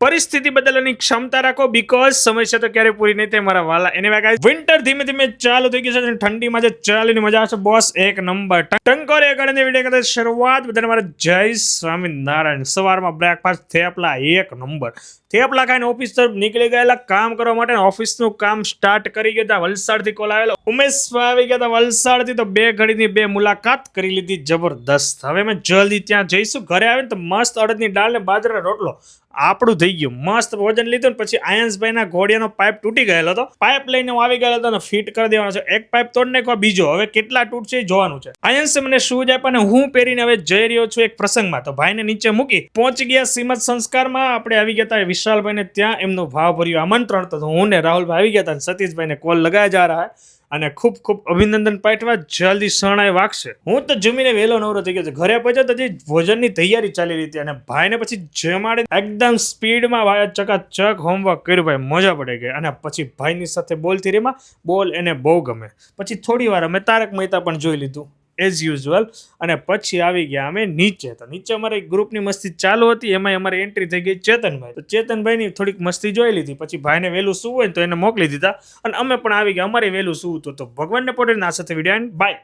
પરિસ્થિતિ બદલવાની ક્ષમતા રાખો, બીકોઝ સમસ્યા તો ક્યારે પૂરી નહીં થાય મારા વાલા. એને ગાઈસ વિન્ટર ધીમે ધીમે ચાલુ થઈ ગયું છે અને ઠંડીમાં જે ચાલીની મજા આવશે બોસ એક નંબર. ટંકોરે કરીને વિડીયો કરતા શરૂઆત બધાને મારા જય સ્વામિનારાયણ. સવારમાં બ્રેકફાસ્ટ થેપલા એક નંબર. થેપલા ખાઈને ઓફિસ તરફ નીકળી ગયેલા કામ કરવા માટે. ઓફિસનું કામ સ્ટાર્ટ કરી ગયા હતા. વલસાડથી કોલ આવેલો, ઉમેશ આવી ગયા હતા વલસાડથી, તો 2 ઘડીની 2 મુલાકાત કરી લીધી જબરદસ્ત. હવે અમે જલ્દી ત્યાં જઈશું. ઘરે આવીને તો મસ્ત અડદની દાળ ને બાજરાનો રોટલો આપણું થઈ ગયું. મસ્ત ભોજન લીધું ને પછી આયન્સભાઈના ઘોડિયાનો પાઇપ તૂટી ગયેલો હતો. પાઇપ લઈને હું આવી ગયેલો હતો અને ફિટ કરી દેવાનો છે. એક પાઇપ તોડ નાખવા, બીજો હવે કેટલા તૂટશે એ જોવાનું છે. આયન્સે મને શૂઝ આપ્યા અને હું પહેરીને હવે જઈ રહ્યો છું એક પ્રસંગમાં. તો ભાઈને નીચે મૂકી પહોંચી ગયા શ્રીમદ સંસ્કારમાં. આપણે આવી ગયા હતા વિશાલભાઈને ત્યાં, એમનું ભાવ ભર્યું આમંત્રણ. તો હું ને રાહુલભાઈ આવી ગયા હતા. સતીશભાઈને કોલ લગાયા જા રહા અને ખૂબ ખૂબ અભિનંદન પાઠવા. જલ્દી શરણાઈ વાગશે. હું તો જમીને વહેલો નવરો થઈ ગયો છે. ઘરે પહોંચ્યો તો જે ભોજનની તૈયારી ચાલી રહી હતી અને ભાઈને પછી જમાડી એકદમ સ્પીડમાં ભાઈ ચકાચક હોમવર્ક કર્યું. ભાઈ મજા પડી ગઈ. અને પછી ભાઈની સાથે બોલતી રેમાં. બોલ એને બહુ ગમે. પછી થોડી વાર અમે તારક મહેતા પણ જોઈ લીધું એઝ યુઝ્યુઅલ. અને પછી આવી ગયા અમે નીચે. તો નીચે અમારી ગ્રુપની મસ્તી ચાલુ હતી. એમાં અમારી એન્ટ્રી થઈ ગઈ ચેતનભાઈ. તો ચેતનભાઈની થોડીક મસ્તી જોઈ લીધી. પછી ભાઈને વહેલું શું હોય તો એને મોકલી દીધા અને અમે પણ આવી ગયા. અમારે વહેલું શું હતું. તો ભગવાનને પોતે ના સાથે વિડીયો બાય.